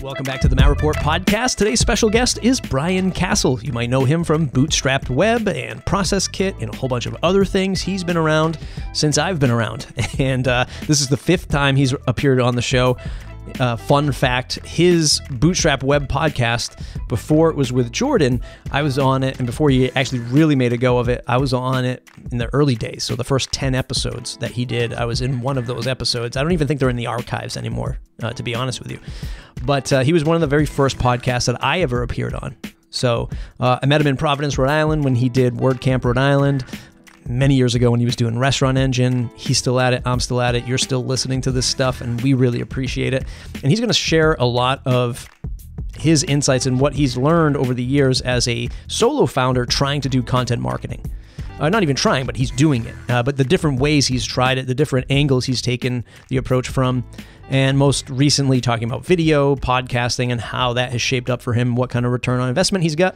Welcome back to the Matt Report podcast. Today's special guest is Brian Casel. You might know him from Bootstrapped Web and Process Kit and a whole bunch of other things. He's been around since I've been around. And this is the 5th time he's appeared on the show. Fun fact, his Bootstrap Web podcast, before it was with Jordan, I was on it, and before he actually really made a go of it, I was on it in the early days. So the first 10 episodes that he did, I was in one of those episodes. I don't even think they're in the archives anymore, to be honest with you. But he was one of the very first podcasts that I ever appeared on. So I met him in Providence, Rhode Island, when he did WordCamp Rhode Island. Many years ago when he was doing Restaurant Engine. He's still at it. I'm still at it. You're still listening to this stuff, and we really appreciate it. And he's going to share a lot of his insights and what he's learned over the years as a solo founder trying to do content marketing. Not even trying, but he's doing it. But the different ways he's tried it, the different angles he's taken the approach from, and most recently talking about video, podcasting, and how that has shaped up for him, what kind of return on investment he's got.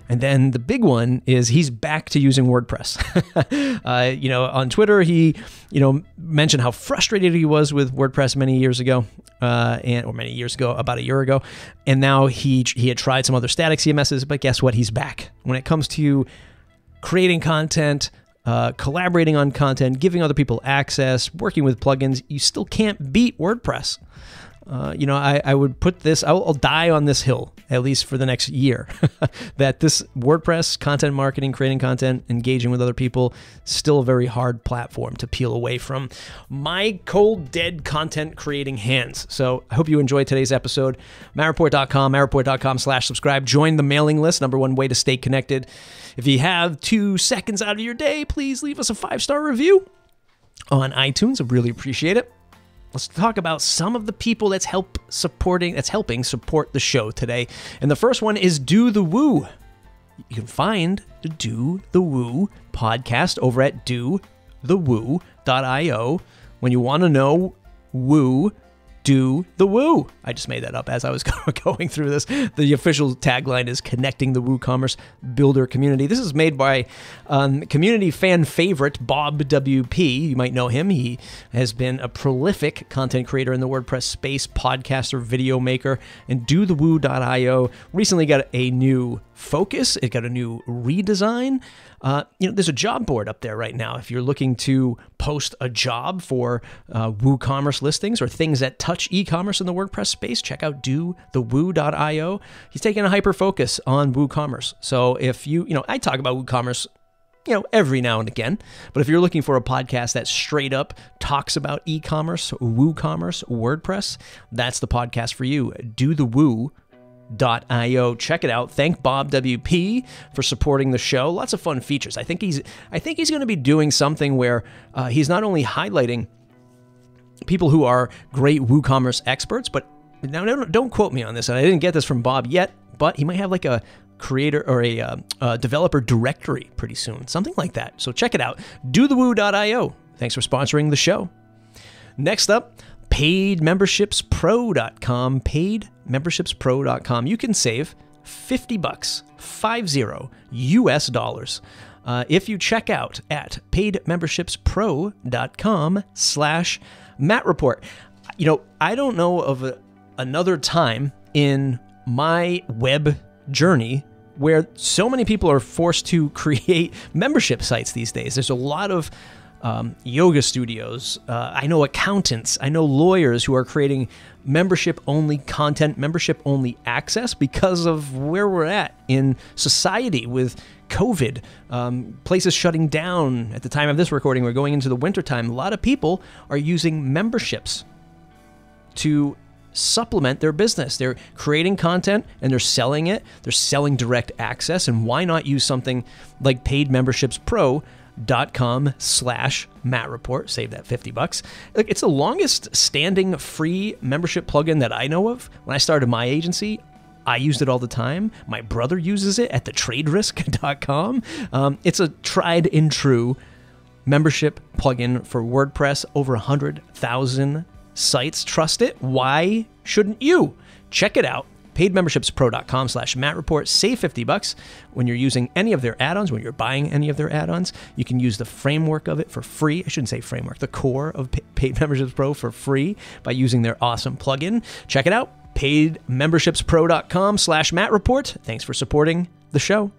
And then the big one is he's back to using WordPress. On Twitter, he, mentioned how frustrated he was with WordPress many years ago, about a year ago. And now he had tried some other static CMSs, but guess what? He's back. When it comes to creating content, collaborating on content, giving other people access, working with plugins, you still can't beat WordPress. I would put this, I'll die on this hill, at least for the next year, that this WordPress, content marketing, creating content, engaging with other people, still a very hard platform to peel away from my cold, dead content creating hands. So I hope you enjoyed today's episode. MattReport.com, MattReport.com/subscribe. Join the mailing list, #1 way to stay connected. If you have 2 seconds out of your day, please leave us a 5-star review on iTunes. I really appreciate it. Let's talk about some of the people that's helping support the show today. And the first one is Do the Woo. You can find the Do the Woo podcast over at dothewoo.io. When you want to know woo, do the woo. I just made that up as I was going through this. The official tagline is Connecting the WooCommerce Builder Community. This is made by community fan favorite Bob WP. You might know him. He has been a prolific content creator in the WordPress space, podcaster, video maker, and dothewoo.io recently got a new focus. It got a new redesign. There's a job board up there right now. If you're looking to post a job for WooCommerce listings or things that touch e-commerce in the WordPress space, check out dothewoo.io. He's taking a hyper focus on WooCommerce. So if I talk about WooCommerce, every now and again, but if you're looking for a podcast that straight up talks about e-commerce, WooCommerce, WordPress, that's the podcast for you. dothewoo.io. Check it out. Thank Bob WP for supporting the show. Lots of fun features. I think he's going to be doing something where he's not only highlighting people who are great WooCommerce experts, but now don't quote me on this. And I didn't get this from Bob yet, but he might have like a creator or a developer directory pretty soon, something like that. So check it out. dothewoo.io. Thanks for sponsoring the show. Next up, paidmembershipspro.com, paidmembershipspro.com. You can save $50, $50 if you check out at paidmembershipspro.com/MattReport. I don't know of another time in my web journey where so many people are forced to create membership sites these days. There's a lot of yoga studios. I know accountants. I know lawyers who are creating membership-only content, membership-only access because of where we're at in society with COVID. Places shutting down. At the time of this recording, we're going into the wintertime. A lot of people are using memberships to supplement their business. They're creating content and they're selling it. They're selling direct access. And why not use something like paidmembershipspro.com/MattReport. Save that $50. Look, it's the longest standing free membership plugin that I know of. When I started my agency, I used it all the time. My brother uses it at thetraderisk.com. It's a tried and true membership plugin for WordPress. Over 100,000 sites trust it. Why shouldn't you? Check it out. paidmembershipspro.com/MattReport. Save $50 when you're using any of their add-ons, when you're buying any of their add-ons. You can use the framework of it for free. I shouldn't say framework, the core of Paid Memberships Pro for free by using their awesome plugin. Check it out. paidmembershipspro.com/Matt Report. Thanks for supporting the show.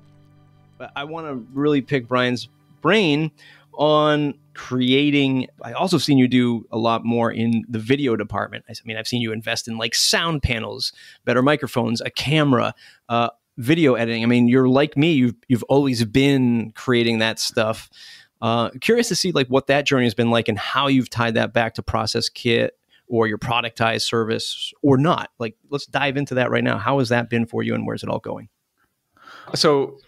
I want to really pick Brian's brain on creating. I also seen you do a lot more in the video department. I mean, I've seen you invest in like sound panels, better microphones, a camera, video editing. I mean, you're like me. You've always been creating that stuff. Curious to see like what that journey has been like and how you've tied that back to Process Kit or your productized service or not. Like, let's dive into that right now. How has that been for you and where's it all going? So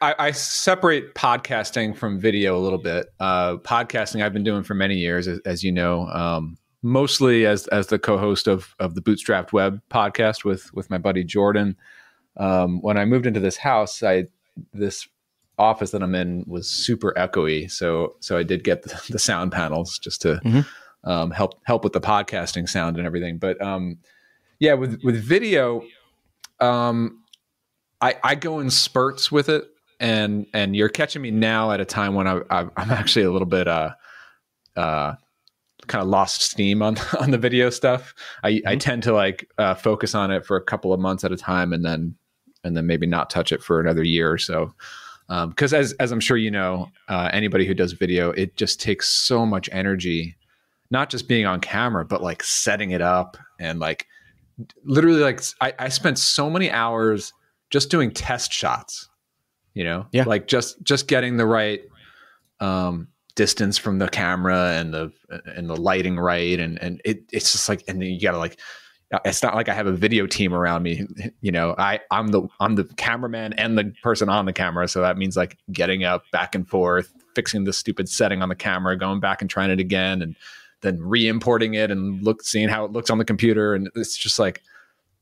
I separate podcasting from video a little bit. Podcasting I've been doing for many years, as you know, mostly as the co-host of the Bootstrapped Web podcast with my buddy Jordan. When I moved into this house, this office that I'm in was super echoey. So I did get the sound panels just to help with the podcasting sound and everything. But yeah, with video, I go in spurts with it, and you're catching me now at a time when I'm actually a little bit kind of lost steam on the video stuff. I tend to like focus on it for a couple of months at a time, and then maybe not touch it for another year or so. Because as I'm sure you know, anybody who does video, it just takes so much energy, not just being on camera, but like setting it up and like literally like I spent so many hours just doing test shots, you know, like just getting the right distance from the camera and the lighting right, and it's just like, and then you gotta like, it's not like I have a video team around me, you know. I'm the cameraman and the person on the camera, so that means like getting up back and forth, fixing the stupid setting on the camera, going back and trying it again, and then re-importing it and seeing how it looks on the computer, and it's just like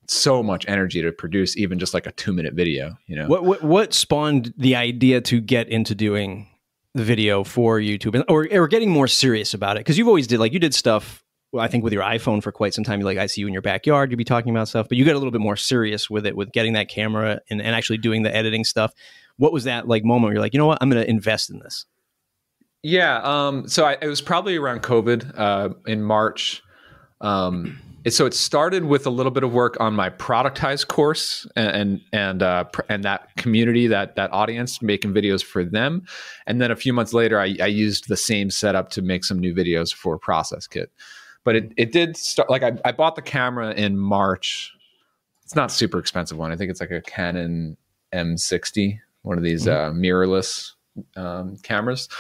so much energy to produce even just like a 2-minute video, you know. What spawned the idea to get into doing the video for YouTube or getting more serious about it? Because you've always you did stuff, I think, with your iPhone for quite some time. You're like, I see you in your backyard, you'd be talking about stuff, but you get a little bit more serious with it, with getting that camera and actually doing the editing stuff. What was that like moment where you're like, you know what, I'm going to invest in this? Yeah. So it was probably around COVID in March. So it started with a little bit of work on my productized course and that community, that audience, making videos for them. And then a few months later, I used the same setup to make some new videos for Process Kit. But it did start, like I bought the camera in March. It's not a super expensive one. I think it's like a Canon M60, one of these mirrorless cameras.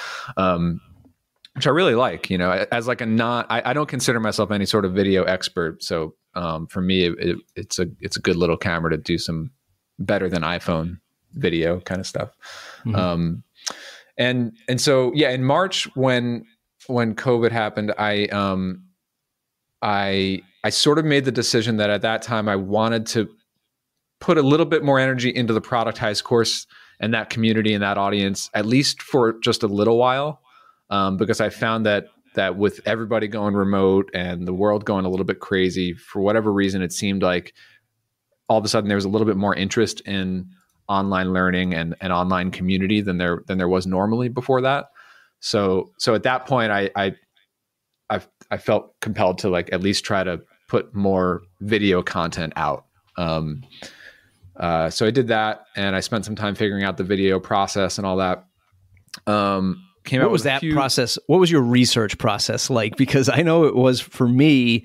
Which I really like, you know, as like I don't consider myself any sort of video expert. So for me, it's a good little camera to do some better than iPhone video kind of stuff. And so, yeah, in March when COVID happened, I sort of made the decision that at that time I wanted to put a little bit more energy into the productized course and that community and that audience, at least for just a little while. Because I found that with everybody going remote and the world going a little bit crazy, for whatever reason, it seemed like all of a sudden there was a little bit more interest in online learning and online community than there was normally before that. So at that point, I felt compelled to like at least try to put more video content out. So I did that, and I spent some time figuring out the video process and all that. What was that process? What was your research process like? Because I know it was, for me,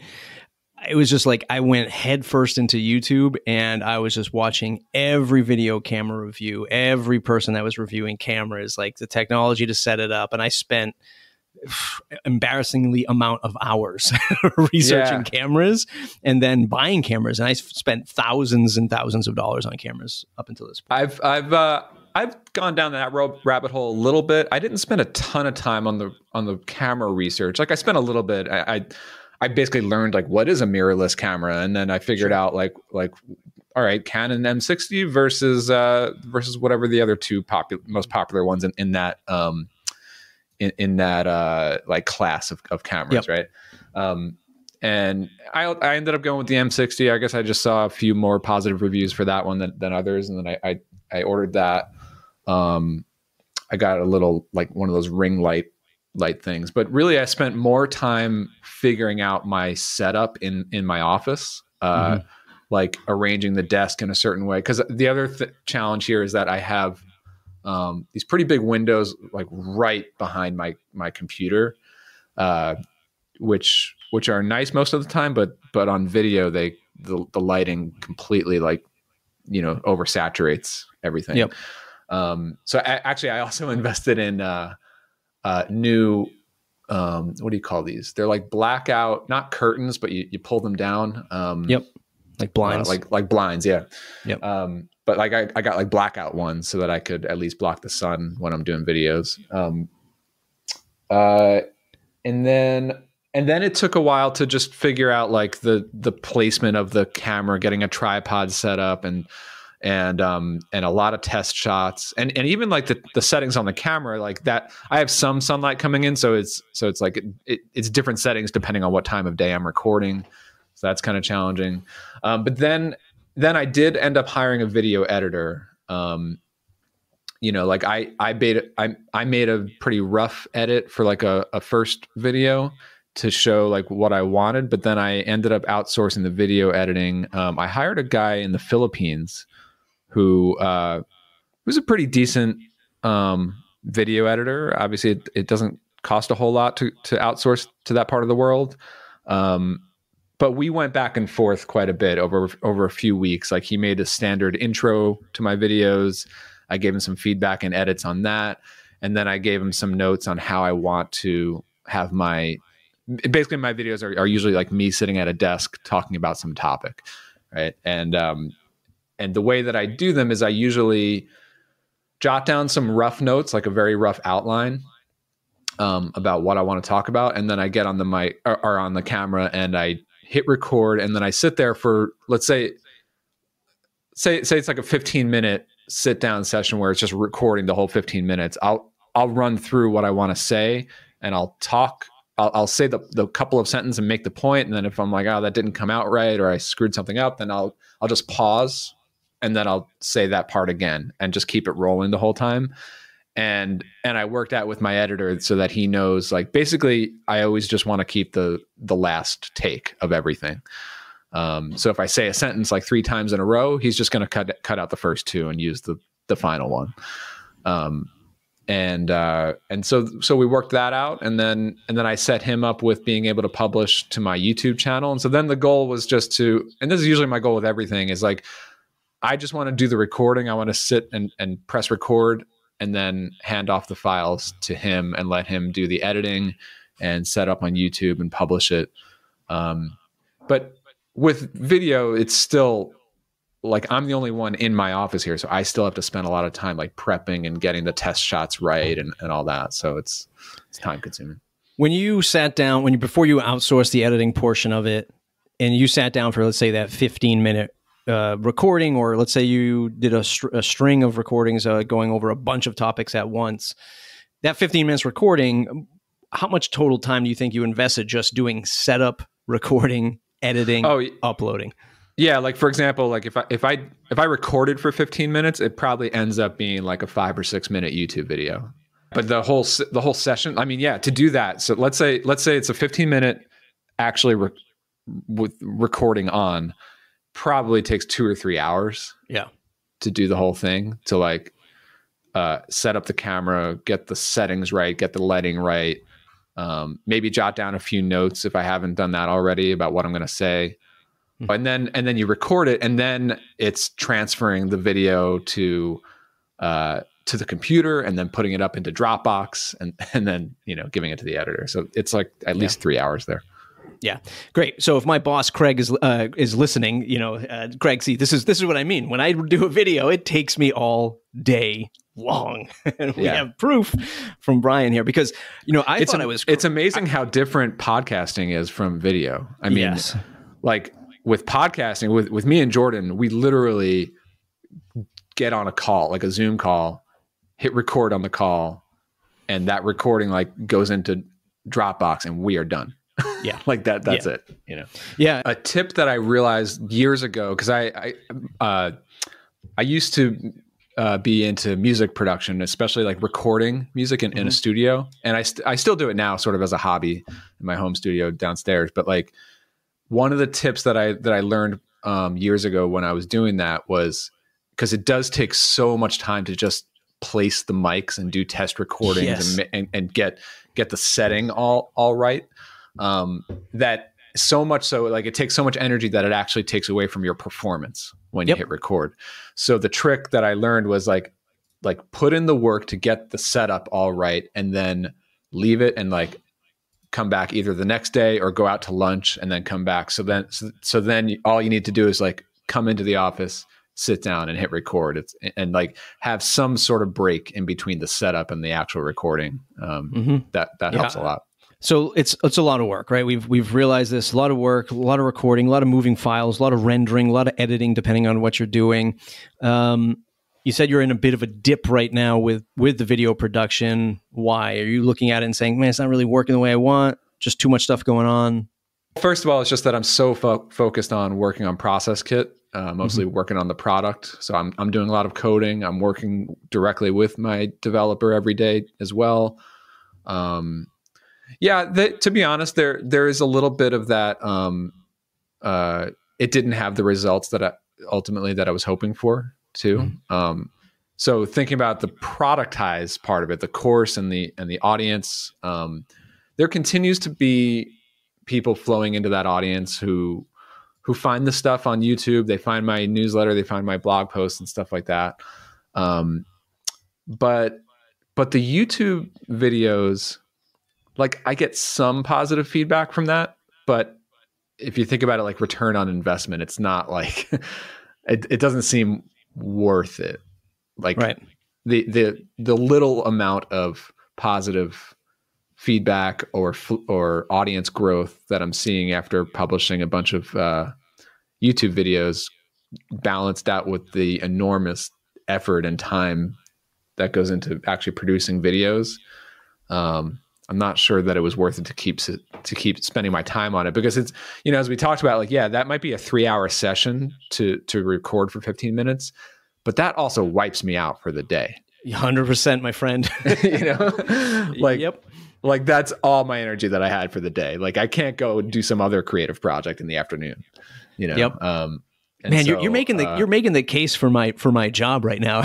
it was just like I went headfirst into YouTube and I was just watching every video camera review, every person that was reviewing cameras, like the technology to set it up. And I spent embarrassingly amount of hours researching cameras and then buying cameras. And I spent thousands and thousands of dollars on cameras up until this point. I've gone down that rabbit hole a little bit. I didn't spend a ton of time on the camera research. Like I spent a little bit. I basically learned like what is a mirrorless camera, and then I figured out like all right, Canon M60 versus whatever the other two most popular ones in that like class of cameras, right? And I ended up going with the M60. I guess I just saw a few more positive reviews for that one than others, and then I ordered that. I got a little like one of those ring light light things. But really, I spent more time figuring out my setup in my office, like arranging the desk in a certain way. Because the other challenge here is that I have these pretty big windows like right behind my computer, which are nice most of the time, but on video the lighting completely like, you know, oversaturates everything. Yep. So I also invested in new what do you call these? They're like blackout, not curtains, but you pull them down. Yep. Like blinds. Like blinds, yeah. Yep. But like I got like blackout ones so that I could at least block the sun when I'm doing videos. And then it took a while to just figure out like the placement of the camera, getting a tripod set up, and a lot of test shots, and even like the settings on the camera, like that. I have some sunlight coming in, so it's like it's different settings depending on what time of day I'm recording. So that's kind of challenging. But then I did end up hiring a video editor. You know, like I made a pretty rough edit for like a first video to show like what I wanted, but then I ended up outsourcing the video editing. I hired a guy in the Philippines who was a pretty decent video editor. Obviously, it doesn't cost a whole lot to outsource to that part of the world. But we went back and forth quite a bit over a few weeks. Like he made a standard intro to my videos. I gave him some feedback and edits on that. And then I gave him some notes on how I want to have my videos are usually like me sitting at a desk talking about some topic. Right. And the way that I do them is I usually jot down some rough notes, like a very rough outline about what I want to talk about. And then I get on the mic or on the camera and I hit record, and then I sit there for, let's say it's like a 15-minute sit down session where it's just recording the whole 15 minutes. I'll run through what I want to say, and I'll say the couple of sentences and make the point. And then if I'm like, oh, that didn't come out right, or I screwed something up, then I'll just pause, and then I'll say that part again and just keep it rolling the whole time. And I worked out with my editor so that he knows, like, basically I always just want to keep the last take of everything. So if I say a sentence like 3 times in a row, he's just going to cut out the first 2 and use the final one. And so we worked that out, and then I set him up with being able to publish to my YouTube channel. And so then the goal was just to, and this is usually my goal with everything, is like, I just want to do the recording. I want to sit and press record, and then hand off the files to him and let him do the editing and set up on YouTube and publish it. But with video, it's still like I'm the only one in my office here, so I still have to spend a lot of time like prepping and getting the test shots right and all that. So it's time consuming. When you sat down, before you outsourced the editing portion of it, and you sat down for, let's say, that 15-minute recording, or let's say you did a string of recordings going over a bunch of topics at once, that 15 minutes recording, how much total time do you think you invested just doing setup, recording, editing, uploading? Yeah, like for example, like if I recorded for 15 minutes, it probably ends up being like a 5 or 6 minute YouTube video. But the whole session, I mean, yeah, to do that. So let's say it's a 15-minute actually with recording on, probably takes 2 or 3 hours. Yeah, to do the whole thing, to like set up the camera, get the settings right, get the lighting right, maybe jot down a few notes if I haven't done that already about what I'm going to say. And then you record it, and then it's transferring the video to the computer, and then putting it up into Dropbox, and then giving it to the editor. So it's like at least 3 hours there. Yeah, great. So if my boss Craig is listening, Craig, see, this is what I mean. When I do a video, it takes me all day long, and we have proof from Brian here, because it's amazing how different podcasting is from video. I mean, like with podcasting, with me and Jordan, we literally get on a call, like a Zoom call, hit record on the call, and that recording like goes into Dropbox, and we are done. Yeah. Like that's it, Yeah. A tip that I realized years ago, because I used to be into music production, especially like recording music in a studio. And I still do it now sort of as a hobby in my home studio downstairs. But like one of the tips that I learned years ago when I was doing that was, because it does take so much time to just place the mics and do test recordings and get the setting all right. That so much so, like it takes so much energy that it actually takes away from your performance when you hit record. So the trick that I learned was like put in the work to get the setup all right, and then leave it and like come back either the next day or go out to lunch and then come back. So then all you need to do is like come into the office, sit down and hit record. And like have some sort of break in between the setup and the actual recording. That helps a lot. So it's a lot of work, right? We've realized this, a lot of work, a lot of recording, a lot of moving files, a lot of rendering, a lot of editing, depending on what you're doing. You said you're in a bit of a dip right now with the video production. Why? Are you looking at it and saying, man, it's not really working the way I want, just too much stuff going on? First of all, it's just that I'm so focused on working on Process Kit, mostly working on the product. So I'm doing a lot of coding. I'm working directly with my developer every day as well. To be honest, there is a little bit of that. It didn't have the results that I was hoping for too. So thinking about the productized part of it, the course and the audience, there continues to be people flowing into that audience who find the stuff on YouTube. They find my newsletter, they find my blog posts and stuff like that. But the YouTube videos, like I get some positive feedback from that, but if you think about it, like return on investment, it's not like it doesn't seem worth it. Like the little amount of positive feedback or audience growth that I'm seeing after publishing a bunch of YouTube videos, balanced out with the enormous effort and time that goes into actually producing videos. I'm not sure that it was worth it to keep spending my time on it, because it's, as we talked about, like, that might be a 3-hour session to record for 15 minutes, but that also wipes me out for the day. 100%, my friend. Like that's all my energy that I had for the day. Like I can't go do some other creative project in the afternoon, Man, so, you're making the case for my job right now.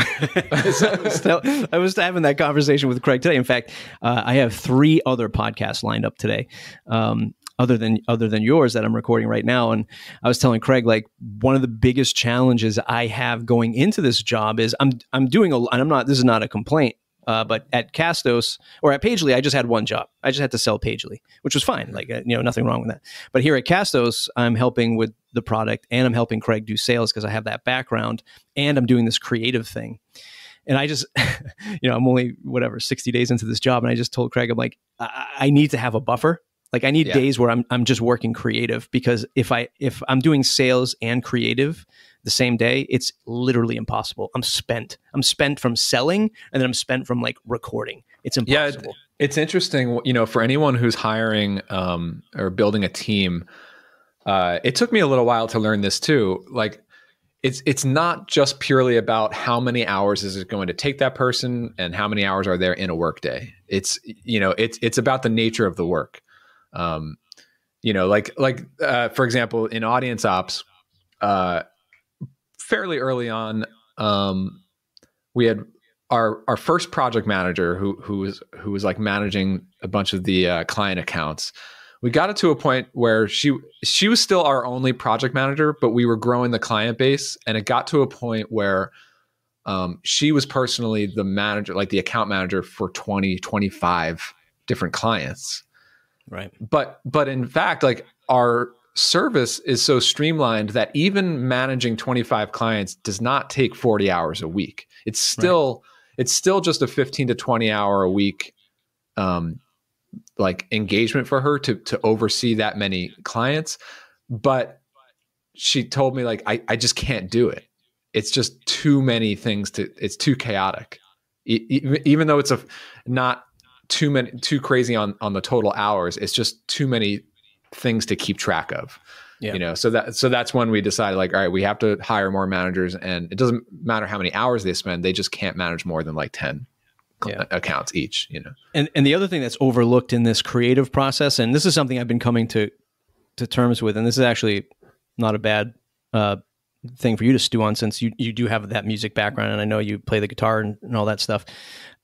I was having that conversation with Craig today. In fact, I have 3 other podcasts lined up today, other than yours that I'm recording right now. And I was telling Craig, like, one of the biggest challenges I have going into this job is I'm doing and I'm not. This is not a complaint. But at Castos or at Pagely, I just had one job. I just had to sell Pagely, which was fine. Like, nothing wrong with that. But here at Castos, I'm helping with the product and I'm helping Craig do sales because I have that background and I'm doing this creative thing. And I just, I'm only 60 days into this job. And I just told Craig, I'm like, I need to have a buffer. Like I need days where I'm just working creative, because if I'm doing sales and creative the same day, it's literally impossible. I'm spent from selling, and then I'm spent from like recording. It's impossible. Yeah, it's interesting. For anyone who's hiring or building a team, it took me a little while to learn this too. Like it's not just purely about how many hours is it going to take that person and how many hours are there in a workday. It's about the nature of the work. For example, in audience ops, fairly early on, we had our first project manager who was like managing a bunch of the client accounts. We got it to a point where she was still our only project manager, but we were growing the client base, and it got to a point where she was personally the manager, like the account manager for 20, 25 different clients. Right. But in fact, like our service is so streamlined that even managing 25 clients does not take 40 hours a week. It's still just a 15 to 20 hour a week like engagement for her to oversee that many clients. But she told me, like, I just can't do it. It's just too many things it's too chaotic. Even though it's not too crazy on the total hours, it's just too many things to keep track of. You know, so that's when we decided, like, all right, we have to hire more managers, and it doesn't matter how many hours they spend, they just can't manage more than like 10 accounts each, you know. And the other thing that's overlooked in this creative process, and this is something I've been coming to terms with, and this is actually not a bad thing for you to stew on, since you do have that music background, and I know you play the guitar and all that stuff,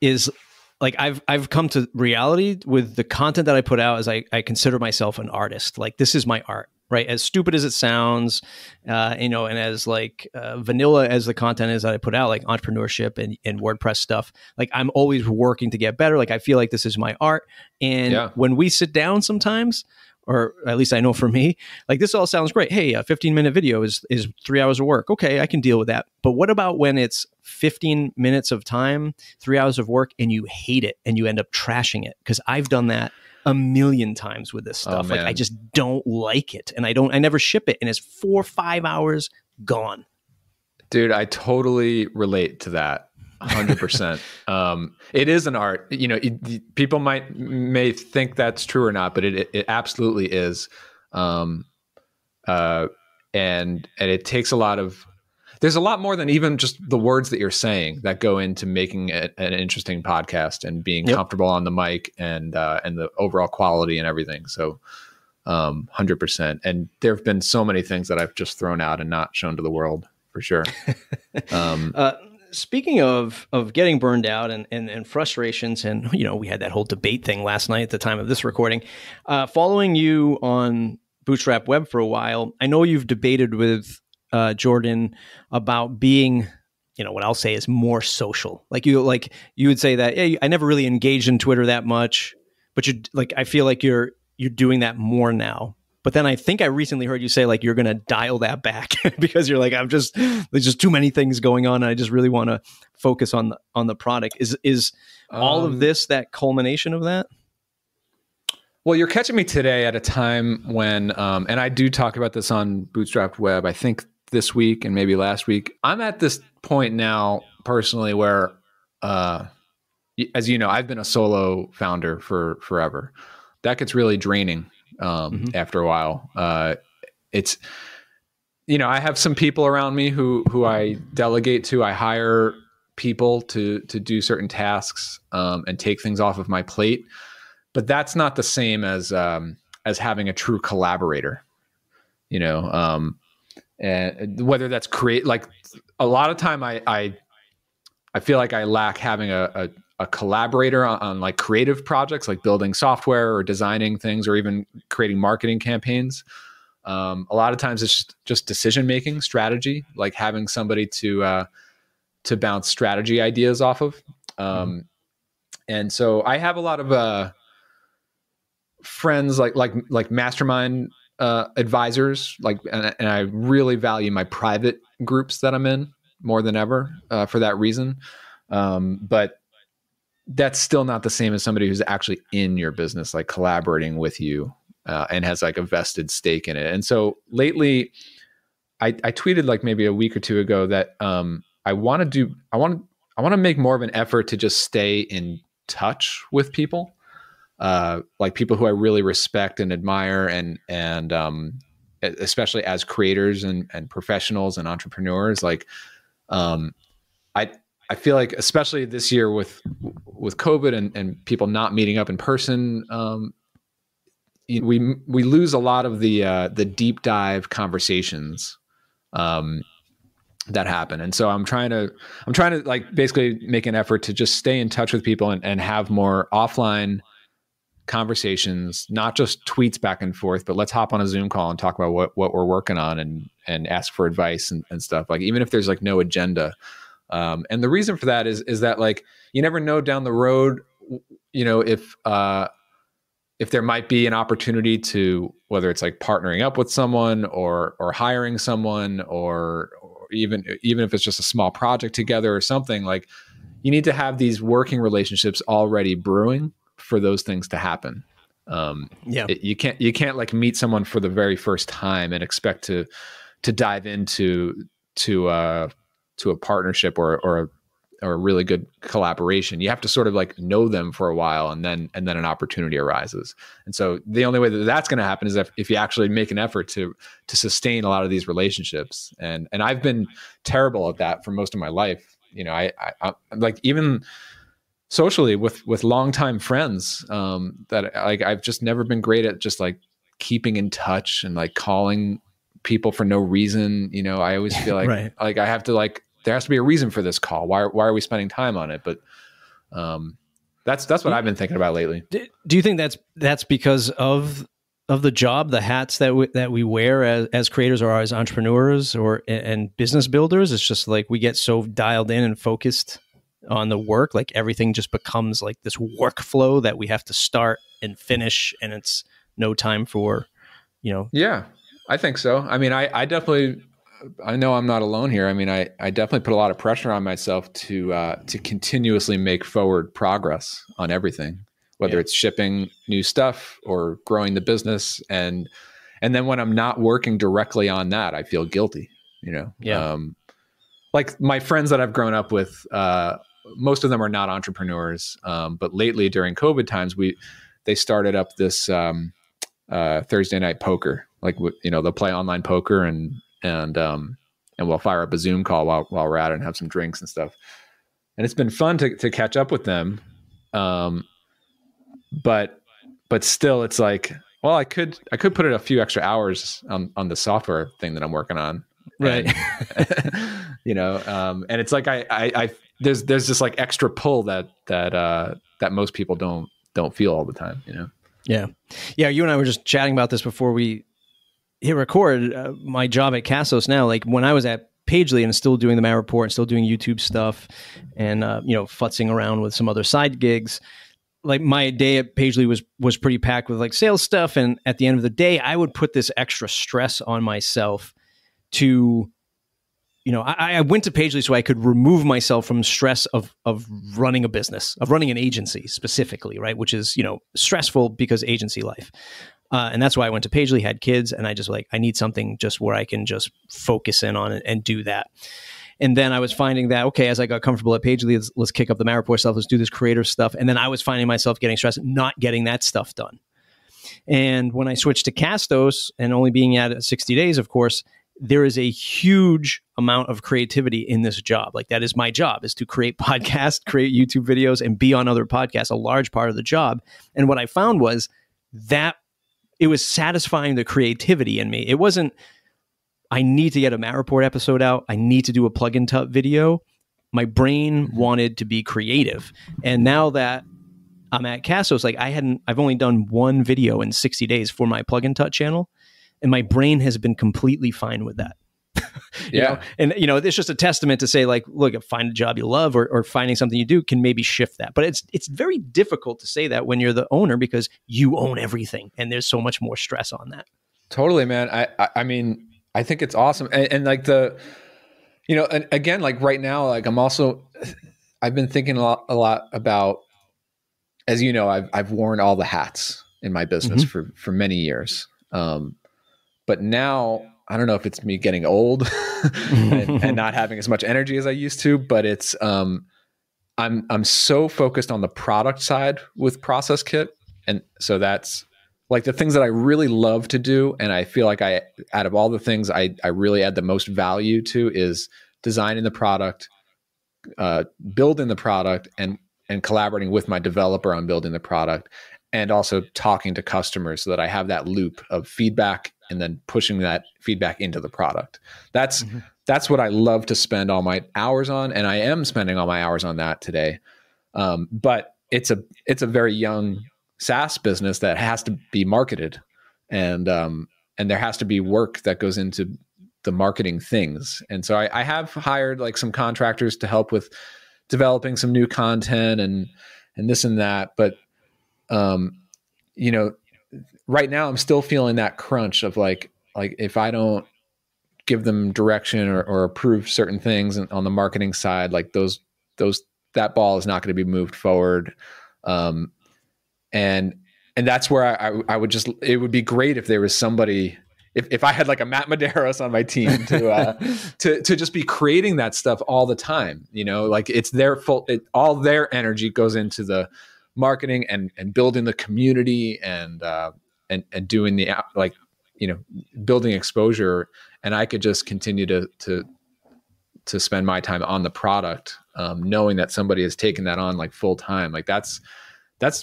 is like I've come to reality with the content that I put out, as I consider myself an artist. Like, this is my art. Right, as stupid as it sounds, you know, and as like vanilla as the content is that I put out, like entrepreneurship and WordPress stuff, like I'm always working to get better. Like, I feel like this is my art. And when we sit down sometimes, or at least I know for me, like, this all sounds great. Hey, a 15-minute video is 3 hours of work. Okay, I can deal with that. But what about when it's 15 minutes of time, 3 hours of work, and you hate it and you end up trashing it? Because I've done that a million times with this stuff. Like, I just don't like it, and I never ship it, and it's 4 or 5 hours gone. Dude, I totally relate to that 100%. It is an art, you know. People may think that's true or not, but it absolutely is. And it takes a lot of, there's a lot more than even just the words that you're saying that go into making an interesting podcast and being comfortable on the mic and the overall quality and everything. So 100%. And there have been so many things that I've just thrown out and not shown to the world, for sure. Speaking of getting burned out and frustrations, and, you know, we had that whole debate thing last night at the time of this recording, following you on Bootstrap Web for a while, I know you've debated with Jordan about being, you know, what I'll say is more social. Like you would say that, I never really engaged in Twitter that much, but I feel like you're doing that more now. But then I think I recently heard you say, like, you're going to dial that back because you're like, there's just too many things going on, and I just really want to focus on the product. Is all of this that culmination of that? Well, you're catching me today at a time when, and I do talk about this on Bootstrapped Web, I think this week and maybe last week. I'm at this point now personally where, as you know, I've been a solo founder for forever. That gets really draining after a while. It's, you know, I have some people around me who I delegate to. I hire people to do certain tasks and take things off of my plate. But that's not the same as having a true collaborator, you know, and whether that's like a lot of time I feel like I lack having a collaborator on like creative projects, like building software or designing things or even creating marketing campaigns. A lot of times it's just decision-making strategy, like having somebody to bounce strategy ideas off of. And so I have a lot of, friends like mastermind advisors, and I really value my private groups that I'm in more than ever for that reason. But that's still not the same as somebody who's actually in your business, like collaborating with you and has like a vested stake in it. And so lately, I tweeted like maybe a week or two ago that I want to make more of an effort to just stay in touch with people. Like people who I really respect and admire, and especially as creators and professionals and entrepreneurs. Like, I feel like, especially this year with COVID and people not meeting up in person, we lose a lot of the deep dive conversations that happen. And so I'm trying to like basically make an effort to just stay in touch with people and have more offline conversations, not just tweets back and forth, but let's hop on a Zoom call and talk about what we're working on and ask for advice and stuff, like even if there's like no agenda. And the reason for that is that like, you never know down the road, you know, if there might be an opportunity to, whether it's like partnering up with someone or hiring someone, or even if it's just a small project together or something, like you need to have these working relationships already brewing for those things to happen. You can't like meet someone for the very first time and expect to dive into a partnership or or a really good collaboration, you have to sort of like know them for a while, and then an opportunity arises. And so the only way that that's going to happen is if you actually make an effort to sustain a lot of these relationships. And I've been terrible at that for most of my life. You know, I like, even socially with longtime friends, that like I've just never been great at just like keeping in touch and like calling people for no reason. You know, I always feel like Right. like I have to like, there has to be a reason for this call. Why are we spending time on it? But that's what I've been thinking about lately. Do you think that's because of the job, the hats that we wear as creators or as entrepreneurs or and business builders? It's just like we get so dialed in and focused on the work, like everything just becomes like this workflow that we have to start and finish, and it's no time for, you know. Yeah, I think so. I mean, I definitely, I know I'm not alone here. I mean, I definitely put a lot of pressure on myself to continuously make forward progress on everything, whether it's shipping new stuff or growing the business. And then when I'm not working directly on that, I feel guilty, you know? Yeah. Like my friends that I've grown up with, most of them are not entrepreneurs. But lately during COVID times, they started up this Thursday night poker. Like, you know, they'll play online poker and we'll fire up a Zoom call while we're at it and have some drinks and stuff. And it's been fun to catch up with them. But still, it's like, well, I could put in a few extra hours on the software thing that I'm working on. Right. And, you know, and it's like, there's this like extra pull that most people don't feel all the time, you know? Yeah. Yeah. You and I were just chatting about this before we hit record. My job at Castos now, like when I was at Pagely and still doing the Matt Report and still doing YouTube stuff and, you know, futzing around with some other side gigs, like my day at Pagely was pretty packed with like sales stuff. And at the end of the day, I would put this extra stress on myself to, you know, I went to Pagely so I could remove myself from stress of running a business, of running an agency specifically, right? Which is, you know, stressful because agency life. And that's why I went to Pagely, had kids, and I just like, I need something just where I can just focus in on it and do that. And then I was finding that, okay, as I got comfortable at Pagely, let's kick up the Matt Report stuff, let's do this creative stuff. And then I was finding myself getting stressed, not getting that stuff done. And when I switched to Castos and only being at it 60 days, of course, there is a huge amount of creativity in this job. Like that is my job, is to create podcasts, create YouTube videos, and be on other podcasts, a large part of the job. And what I found was that it was satisfying the creativity in me. It wasn't, I need to get a Matt Report episode out, I need to do a Plug and Tut video. My brain wanted to be creative. And now that I'm at Castos, like I've only done one video in 60 days for my Plug and Tut channel. And my brain has been completely fine with that. You know? And, you know, it's just a testament to say, like, look, find a job you love or finding something you do can maybe shift that. But it's very difficult to say that when you're the owner because you own everything. And there's so much more stress on that. Totally, man. I mean, I think it's awesome. And like you know, and again, like right now, like I've been thinking a lot about, as you know, I've worn all the hats in my business for many years. But now, I don't know if it's me getting old and not having as much energy as I used to, but it's I'm so focused on the product side with Process Kit. And so that's like the things that I really love to do. And I feel like out of all the things I really add the most value to is designing the product, building the product and collaborating with my developer on building the product, and also talking to customers so that I have that loop of feedback and then pushing that feedback into the product. That's what I love to spend all my hours on. And I am spending all my hours on that today. But it's a very young SaaS business that has to be marketed. And there has to be work that goes into the marketing things. And so I have hired like some contractors to help with developing some new content and this and that. But, you know, right now I'm still feeling that crunch of like if I don't give them direction or approve certain things on the marketing side, like that ball is not going to be moved forward. And that's where I would it would be great if there was somebody if I had like a Matt Medeiros on my team to just be creating that stuff all the time, like it's their fault. All their energy goes into the marketing and building the community and doing the like, building exposure. And I could just continue to spend my time on the product, knowing that somebody has taken that on like full time. Like that's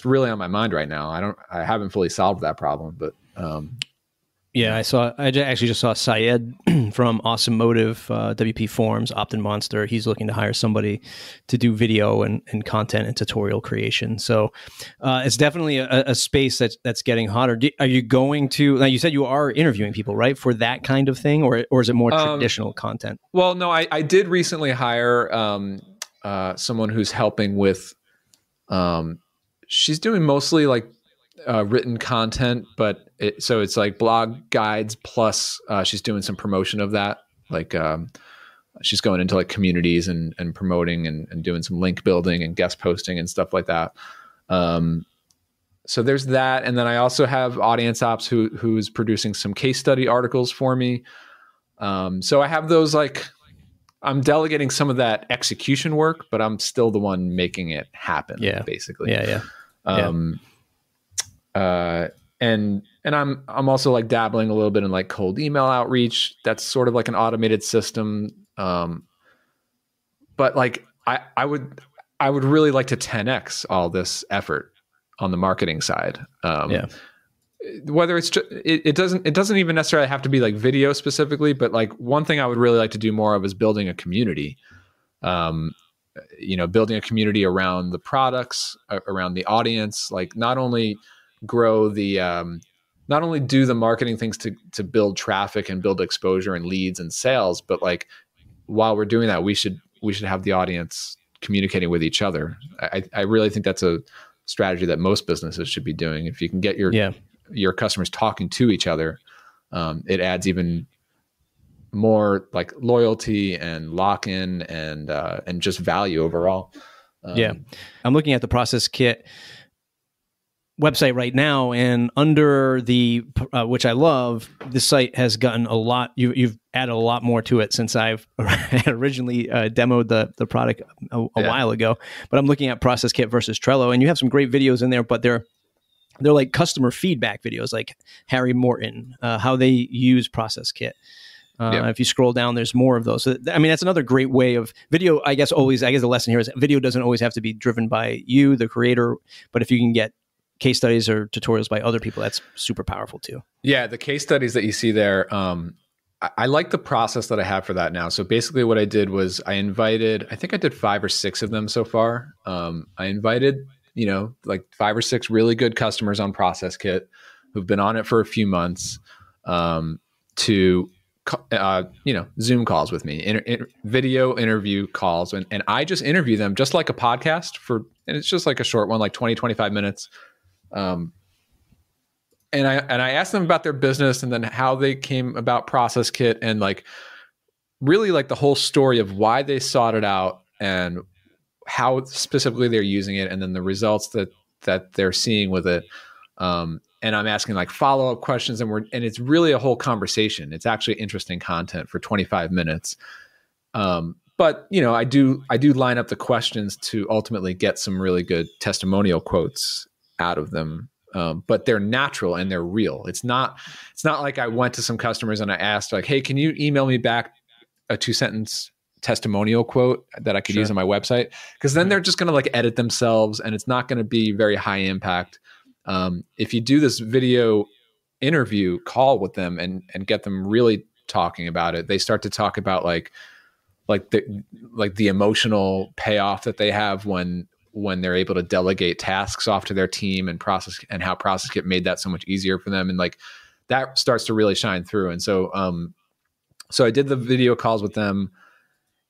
really on my mind right now. I haven't fully solved that problem, but yeah, I actually just saw Syed from Awesome Motive, WP Forms, Optin Monster. He's looking to hire somebody to do video and content and tutorial creation. So it's definitely a space that's getting hotter. Are you going to, now you said you are interviewing people, right, for that kind of thing, or is it more traditional content? Well, no, I did recently hire someone who's helping with, she's doing mostly like written content, but so it's like blog guides plus she's doing some promotion of that. Like she's going into like communities and promoting and doing some link building and guest posting and stuff like that. So there's that. And then I also have Audience Ops who's producing some case study articles for me. So I have those, like, I'm delegating some of that execution work, but I'm still the one making it happen. Basically. And I'm also like dabbling a little bit in like cold email outreach. That's sort of like an automated system. But like I would really like to 10x all this effort on the marketing side. Whether it's it doesn't even necessarily have to be like video specifically, but like one thing I would really like to do more of is building a community. Building a community around the products, around the audience, like not only grow the not only do the marketing things to build traffic and build exposure and leads and sales, but like while we're doing that, we should have the audience communicating with each other. I really think that's a strategy that most businesses should be doing. If you can get your customers talking to each other, it adds even more like loyalty and lock-in and just value overall. I'm looking at the Process Kit website right now, and under the which I love, the site has gotten a lot. You've added a lot more to it since I've originally demoed the product a while ago. But I'm looking at Process Kit versus Trello, and you have some great videos in there, but they're like customer feedback videos, like Harry Morton, how they use Process Kit. If you scroll down, there's more of those. So, I mean, that's another great way of video. I guess the lesson here is video doesn't always have to be driven by you, the creator, but if you can get case studies or tutorials by other people, that's super powerful too. Yeah, the case studies that you see there, I like the process that I have for that now. So basically what I did was I think I did 5 or 6 of them so far. I invited, like 5 or 6 really good customers on Process Kit who've been on it for a few months to Zoom calls with me, video interview calls. And I just interview them just like a podcast and it's just like a short one, like 20, 25 minutes. And I asked them about their business and then how they came about Process Kit and like really like the whole story of why they sought it out and how specifically they're using it. And then the results that they're seeing with it. And I'm asking like follow-up questions and it's really a whole conversation. It's actually interesting content for 25 minutes. But I do line up the questions to ultimately get some really good testimonial quotes out of them. But they're natural and they're real. It's not like I went to some customers and I asked like, hey, can you email me back a 2-sentence testimonial quote that I could use on my website? Because then they're just going to like edit themselves and it's not going to be very high impact. If you do this video interview call with them and get them really talking about it, they start to talk about like the emotional payoff that they have when they're able to delegate tasks off to their team and how Process Kit made that so much easier for them. And like that starts to really shine through. And so I did the video calls with them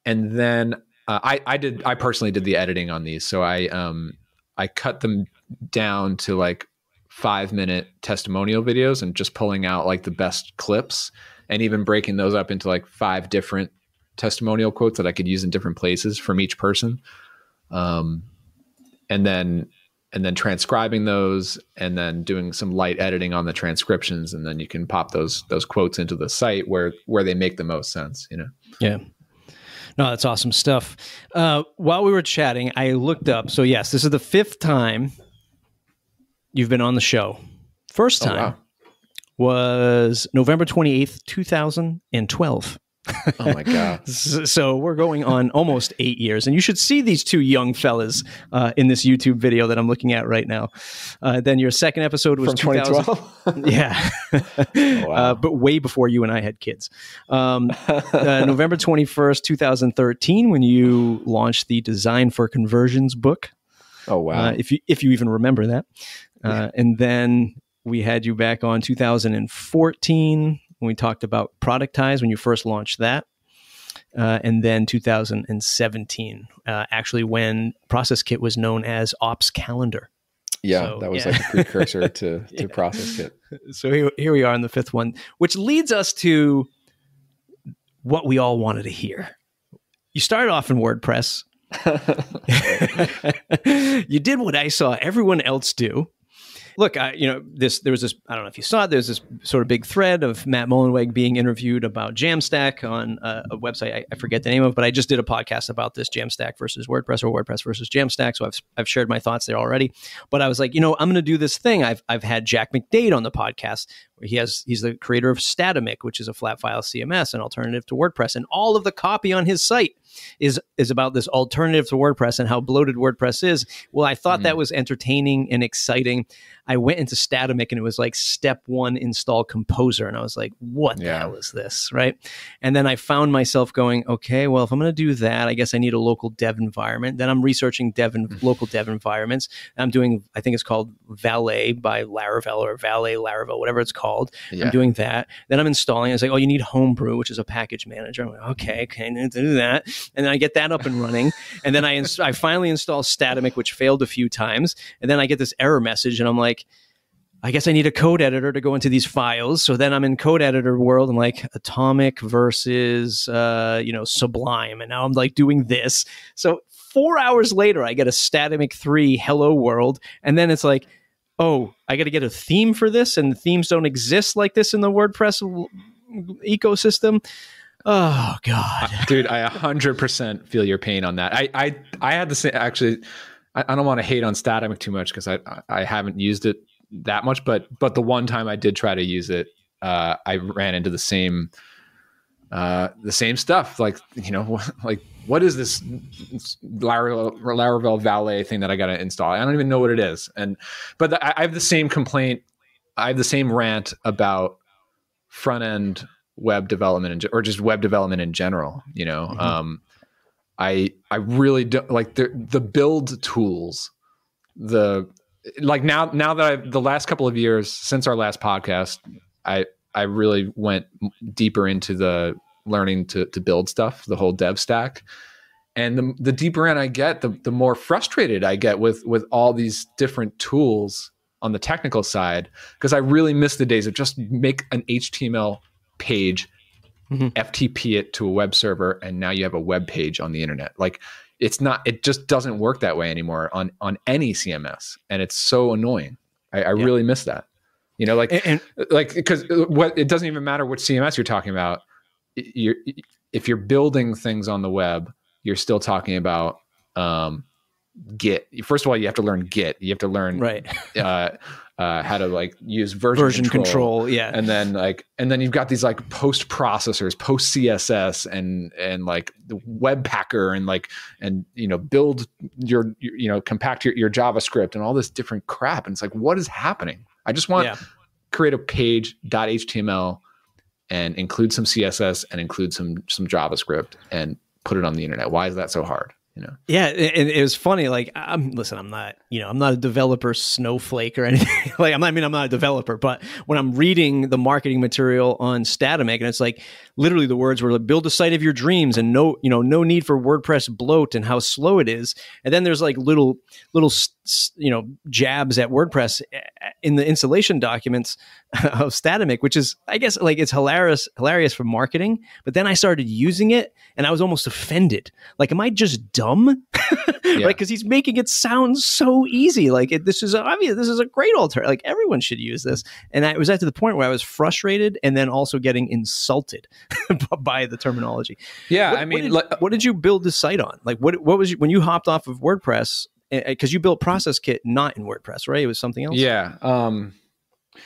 and then I personally did the editing on these. So I cut them down to like 5-minute testimonial videos and just pulling out like the best clips and even breaking those up into like 5 different testimonial quotes that I could use in different places from each person. And then and then transcribing those, and then doing some light editing on the transcriptions, and then you can pop those quotes into the site where they make the most sense, you know? Yeah. No, that's awesome stuff. While we were chatting, I looked up. So yes, this is the 5th time you've been on the show. First time was November 28th, 2012. Oh my God. So we're going on almost 8 years, and you should see these two young fellas in this YouTube video that I'm looking at right now. Then your second episode was from 2012. Yeah. Wow. But way before you and I had kids. November 21st, 2013, when you launched the Design for Conversions book. Oh, wow. If you even remember that. And then we had you back on 2014 when we talked about Productize, when you first launched that. And then 2017, actually when Process Kit was known as Ops Calendar. Yeah, so, that was like a precursor to Process Kit. So here we are in the 5th one, which leads us to what we all wanted to hear. You started off in WordPress. You did what I saw everyone else do. Look, there was this, I don't know if you saw it, there's this sort of big thread of Matt Mullenweg being interviewed about Jamstack on a website, I forget the name of, but I just did a podcast about this, Jamstack versus WordPress, or WordPress versus Jamstack, so I've shared my thoughts there already. But I was like, I'm going to do this thing. I've had Jack McDade on the podcast, where he's the creator of Statamic, which is a flat file CMS, an alternative to WordPress, and all of the copy on his site is about this alternative to WordPress and how bloated WordPress is. Well, I thought that was entertaining and exciting. I went into Statamic and it was like step 1, install Composer. And I was like, what the hell is this? Right. And then I found myself going, okay, well, if I'm going to do that, I guess I need a local dev environment. Then I'm researching local dev environments. I'm doing, I think it's called Valet by Laravel, or Valet Laravel, whatever it's called. Yeah. I'm doing that. Then I'm installing. I was like, oh, you need Homebrew, which is a package manager. I'm like, okay, I need to do that. And then I get that up and running. And then I finally install Statamic, which failed a few times. And then I get this error message and I'm like, I guess I need a code editor to go into these files. So then I'm in code editor world. I'm like Atomic versus, Sublime. And now I'm like doing this. So 4 hours later, I get a Statamic 3 hello world. And then it's like, oh, I got to get a theme for this. And themes don't exist like this in the WordPress ecosystem. Oh God, dude, I 100% feel your pain on that. I had the same, actually. I don't want to hate on Statamic too much because I haven't used it that much, but the one time I did try to use it, I ran into the same stuff. Like, like what is this Laravel Valet thing that I got to install? I don't even know what it is. But I have the same complaint. I have the same rant about front end web development or just web development in general. I really don't like the build tools. Now that the last couple of years since our last podcast, I really went deeper into the learning to build stuff, the whole dev stack. And the deeper in I get, the more frustrated I get with all these different tools on the technical side, because I really miss the days of just make an HTML page, FTP it to a web server, and now you have a web page on the internet. Like, it just doesn't work that way anymore on any CMS, and it's so annoying. I really miss that. Because it doesn't even matter which CMS you're talking about. If you're building things on the web, you're still talking about Git. First of all, you have to learn Git. You have to learn how to use version control. And then you've got these post processors, post CSS, and like the Webpacker, and build your compact your JavaScript and all this different crap. And it's like, what is happening? I just want create a page.html and include some CSS and include some JavaScript and put it on the internet. Why is that so hard? Yeah, and it was funny. Like, I'm not a developer snowflake or anything. I'm not a developer, but when I'm reading the marketing material on Statamic, and it's like, literally the words were like, build a site of your dreams and no need for WordPress bloat and how slow it is. And then there's like little jabs at WordPress in the installation documents of Statamic, which is, I guess, like, it's hilarious for marketing. But then I started using it and I was almost offended. Like, am I just dumb? Yeah. Right? Because he's making it sound so easy. Like, this is obvious. This is a great alternative. Like, everyone should use this. And I was at the point where I was frustrated and then also getting insulted by the terminology. Yeah, what did you build this site on? Like, what was when you hopped off of WordPress? Because you built Process Kit not in WordPress, right? It was something else. Yeah.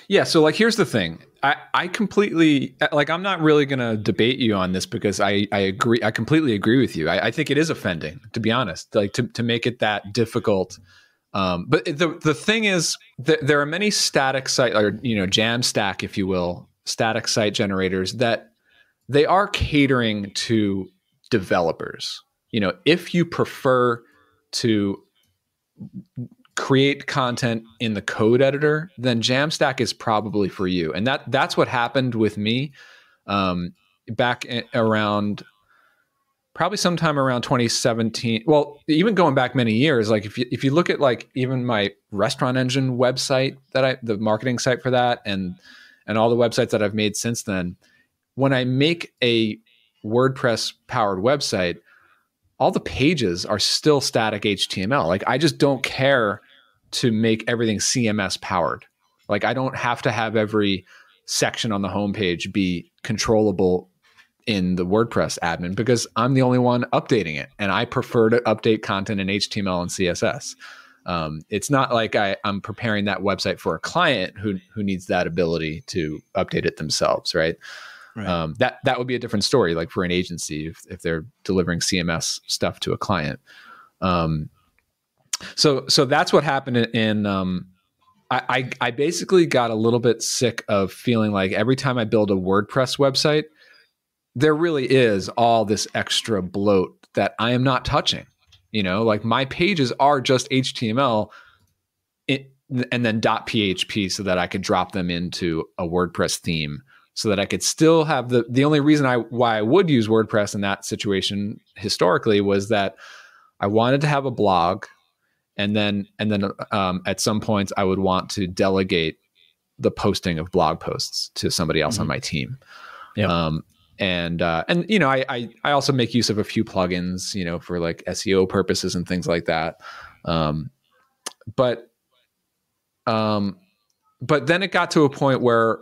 Yeah. So, like, here's the thing. I completely, like, I'm not really going to debate you on this because I agree. I completely agree with you. I think it is offending, to be honest, like to make it that difficult. But the thing is that there are many static site, or, Jamstack, if you will, static site generators that they are catering to developers. If you prefer to create content in the code editor, then Jamstack is probably for you. And that's what happened with me back around probably sometime around 2017. Well, even going back many years, like if you look at like even my Restaurant Engine website the marketing site for that, and all the websites that I've made since then, when I make a WordPress powered website, all the pages are still static HTML. Like, I just don't care to make everything CMS powered. Like, I don't have to have every section on the homepage be controllable in the WordPress admin because I'm the only one updating it. And I prefer to update content in HTML and CSS. It's not like I'm preparing that website for a client who needs that ability to update it themselves, right? Right. That would be a different story, like for an agency if they're delivering CMS stuff to a client. So that's what happened in I basically got a little bit sick of feeling like every time I build a WordPress website, there really is all this extra bloat that I am not touching. Like, my pages are just HTML and then .php so that I could drop them into a WordPress theme, so that I could still have the only reason why I would use WordPress in that situation historically was that I wanted to have a blog, and then at some points I would want to delegate the posting of blog posts to somebody else on my team. Yeah. I also make use of a few plugins, for like SEO purposes and things like that. But then it got to a point where,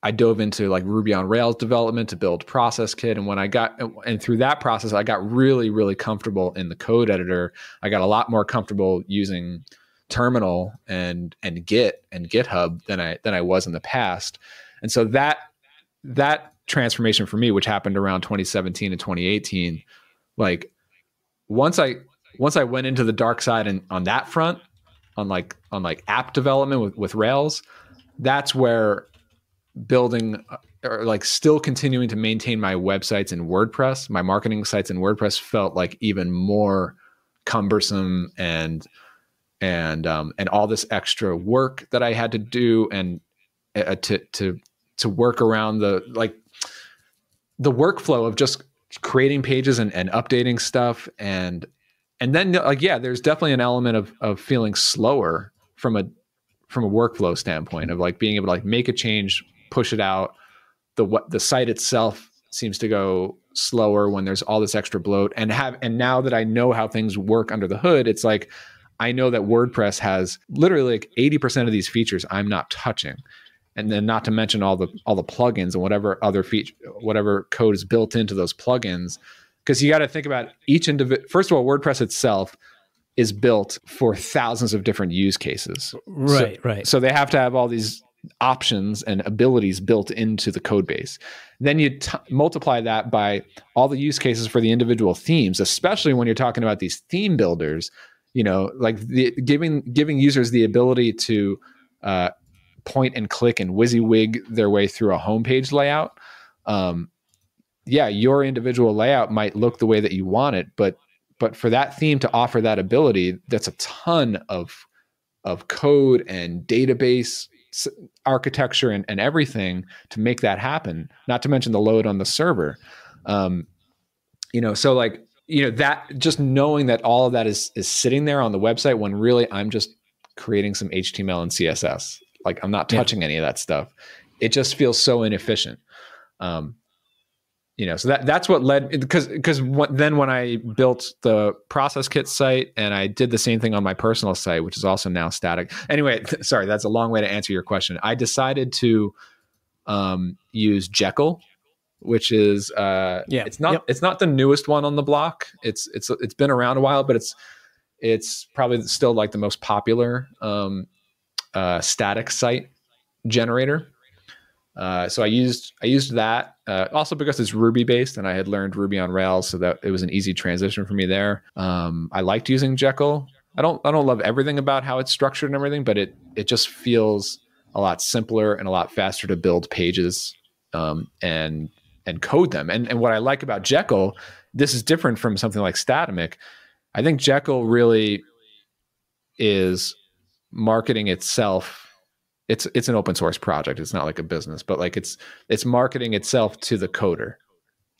I dove into like Ruby on Rails development to build Process Kit. And through that process, I got really, really comfortable in the code editor. I got a lot more comfortable using Terminal and Git and GitHub than I was in the past. And so that transformation for me, which happened around 2017 and 2018, like once I went into the dark side and on that front, on app development with Rails, that's where building or like still continuing to maintain my websites in WordPress, my marketing sites in WordPress felt like even more cumbersome and all this extra work that I had to do and to work around the workflow of just creating pages and updating stuff. And then there's definitely an element of feeling slower from a workflow standpoint of like being able to like make a change, push it out. The site itself seems to go slower when there's all this extra bloat and now that I know how things work under the hood, it's like, I know that WordPress has literally like 80% of these features I'm not touching. And then not to mention all the plugins and whatever other whatever code is built into those plugins. Because you got to think about each individual. First of all, WordPress itself is built for thousands of different use cases. Right. So they have to have all these options and abilities built into the code base. Then you multiply that by all the use cases for the individual themes, especially when you're talking about these theme builders, like giving users the ability to point and click and WYSIWYG their way through a homepage layout. Your individual layout might look the way that you want it, but for that theme to offer that ability, that's a ton of code and database architecture and everything to make that happen, not to mention the load on the server. So like, that just knowing that all of that is sitting there on the website when really I'm just creating some HTML and CSS. Like I'm not touching any of that stuff. It just feels so inefficient. So that's what led, because then when I built the Process Kit site and I did the same thing on my personal site, which is also now static. Anyway, sorry, that's a long way to answer your question. I decided to use Jekyll, which is it's not the newest one on the block. It's been around a while, but it's probably still like the most popular static site generator. So I used that also because it's Ruby based and I had learned Ruby on Rails, so that it was an easy transition for me there. I liked using Jekyll. I don't love everything about how it's structured and everything, but it just feels a lot simpler and a lot faster to build pages and code them. And what I like about Jekyll, this is different from something like Statamic. I think Jekyll really is marketing itself. It's an open source project. It's not like a business, but like it's marketing itself to the coder.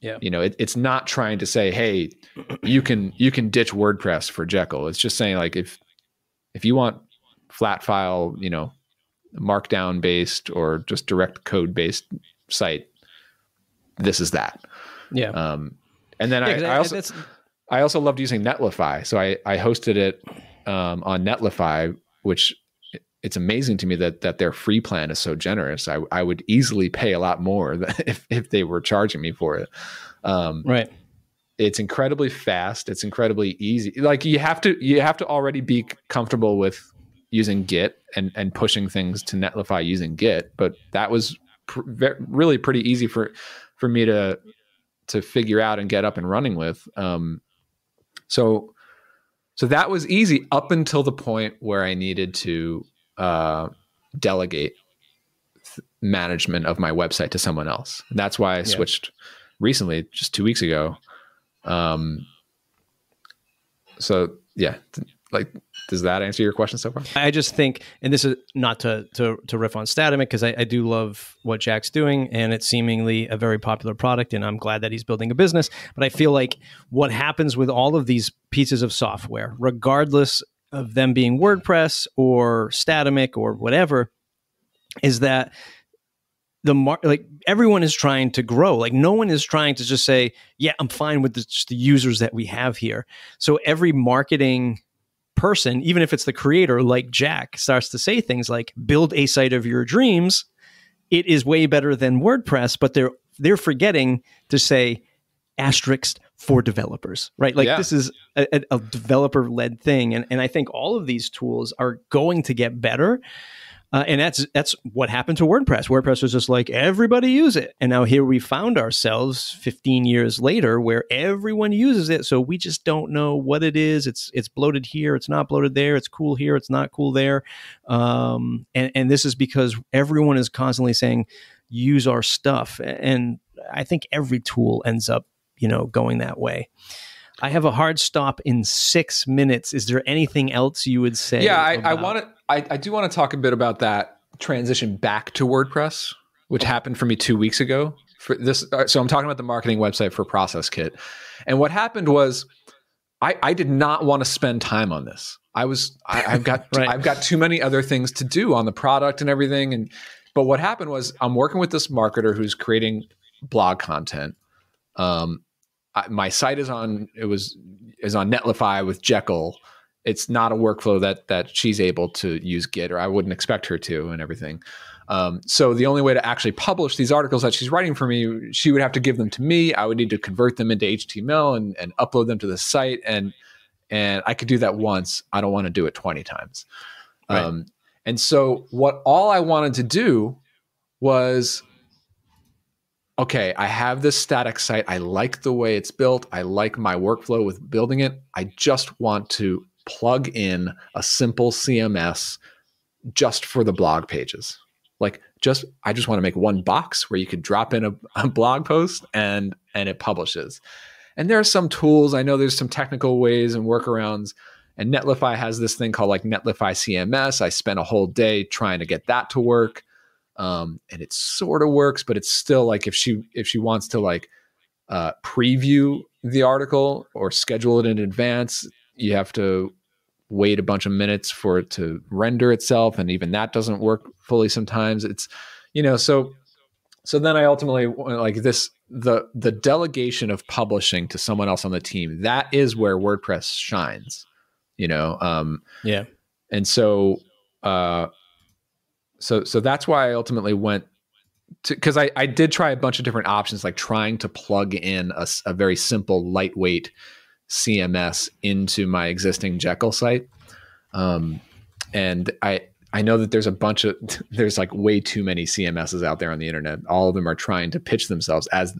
Yeah. It's not trying to say, hey, you can ditch WordPress for Jekyll. It's just saying like, if you want flat file, markdown based or just direct code based site, this is that. Yeah. And then I also loved using Netlify. So I hosted it on Netlify, which it's amazing to me that their free plan is so generous. I would easily pay a lot more if they were charging me for it. Right. It's incredibly fast. It's incredibly easy. Like you have to already be comfortable with using Git and pushing things to Netlify using Git. But that was really pretty easy for me to figure out and get up and running with. So that was easy up until the point where I needed to delegate management of my website to someone else. And that's why I switched recently, just 2 weeks ago. So yeah, like, does that answer your question so far? I just think, and this is not to riff on Statamic, because I do love what Jack's doing, and it's seemingly a very popular product, and I'm glad that he's building a business. But I feel like what happens with all of these pieces of software, regardless of them being WordPress or Statamic or whatever, is that everyone is trying to grow. Like no one is trying to just say, yeah, I'm fine with just the users that we have here. So every marketing person, even if it's the creator like Jack, starts to say things like build a site of your dreams. It is way better than WordPress, but they're forgetting to say asterisk for developers, right? Like this is a developer led thing. And I think all of these tools are going to get better. And that's what happened to WordPress. WordPress was just like, everybody use it. And now here we found ourselves 15 years later where everyone uses it. So we just don't know what it is. It's bloated here. It's not bloated there. It's cool here. It's not cool there. And this is because everyone is constantly saying, use our stuff. And I think every tool ends up, going that way. I have a hard stop in 6 minutes. Is there anything else you would say? Yeah, I do want to talk a bit about that transition back to WordPress, which happened for me 2 weeks ago. For this, so I'm talking about the marketing website for Process Kit, and what happened was, I did not want to spend time on this. I've got right. I've got too many other things to do on the product and everything. But what happened was, I'm working with this marketer who's creating blog content. My site is on Netlify with Jekyll. It's not a workflow that she's able to use Git, or I wouldn't expect her to, and everything. So the only way to actually publish these articles that she's writing for me, she would have to give them to me. I would need to convert them into HTML and upload them to the site. And I could do that once. I don't want to do it 20 times. Right. And so all I wanted to do was, okay, I have this static site. I like the way it's built. I like my workflow with building it. I just want to plug in a simple CMS just for the blog pages. I just want to make one box where you could drop in a blog post and it publishes. And there are some tools. I know there's some technical ways and workarounds. And Netlify has this thing called like Netlify CMS. I spent a whole day trying to get that to work. And it sort of works, but it's still like if she wants to like preview the article or schedule it in advance, you have to wait a bunch of minutes for it to render itself. And even that doesn't work fully sometimes. It's, so then I ultimately like this, the delegation of publishing to someone else on the team, that is where WordPress shines, Yeah. And so that's why I ultimately went to, because I did try a bunch of different options, like trying to plug in a very simple, lightweight CMS into my existing Jekyll site. And I know that there's like way too many CMSs out there on the internet. All of them are trying to pitch themselves as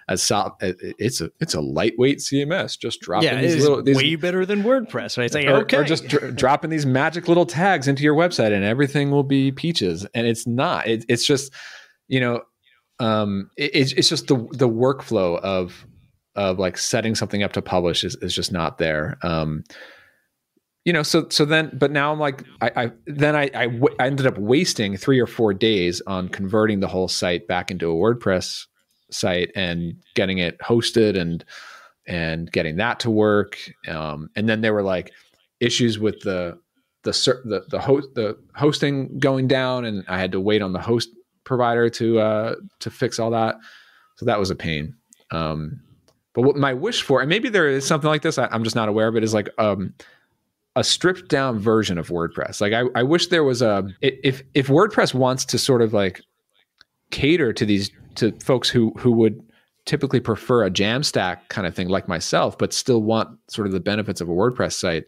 it's a lightweight CMS. Just dropping these way better than WordPress. Right? It's like, or just dropping these magic little tags into your website and everything will be peaches. And it's not. It's just, it's just the workflow of like setting something up to publish is just not there. But now I'm like, I ended up wasting 3 or 4 days on converting the whole site back into a WordPress site and getting it hosted and getting that to work. And then there were like issues with the hosting going down, and I had to wait on the host provider to fix all that. So that was a pain. But what my wish for, and maybe there is something like this, I'm just not aware of it, is like a stripped down version of WordPress. Like I wish there was if WordPress wants to sort of like cater to folks who would typically prefer a Jamstack kind of thing like myself, but still want sort of the benefits of a WordPress site,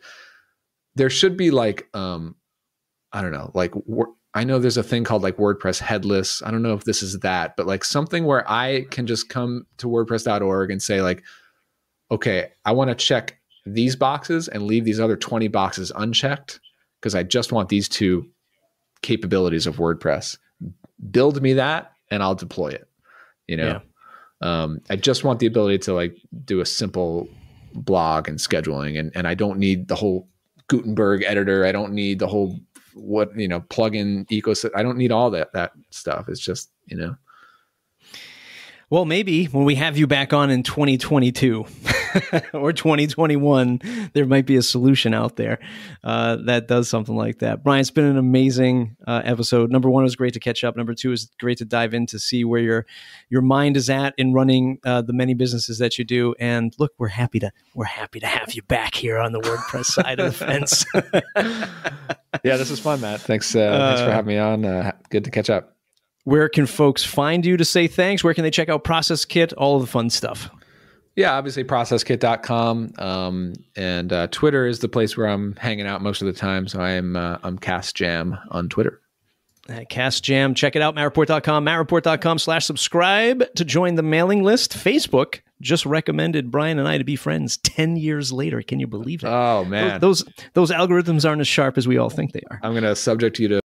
there should be like, I don't know, like I know there's a thing called like WordPress headless. I don't know if this is that, but like something where I can just come to WordPress.org and say like, okay, I want to check these boxes and leave these other 20 boxes unchecked because I just want these 2 capabilities of WordPress. Build me that and I'll deploy it. Yeah. I just want the ability to like do a simple blog and scheduling, and I don't need the whole Gutenberg editor. I don't need the whole plugin ecosystem. I don't need all that stuff. It's just, Well, maybe when we have you back on in 2022 or 2021, there might be a solution out there that does something like that. Brian, it's been an amazing episode. Number 1, it was great to catch up. Number 2, is great to dive in to see where your mind is at in running the many businesses that you do. And look, we're happy to have you back here on the WordPress side of the fence. Yeah, this is fun, Matt. Thanks for having me on. Good to catch up. Where can folks find you to say thanks? Where can they check out Process Kit? All of the fun stuff. Yeah, obviously processkit.com. And Twitter is the place where I'm hanging out most of the time. So I'm CastJam on Twitter. CastJam. Check it out, mattreport.com, mattreport.com/subscribe to join the mailing list. Facebook just recommended Brian and I to be friends 10 years later. Can you believe it? Oh, man. Those algorithms aren't as sharp as we all think they are. I'm going to subject you to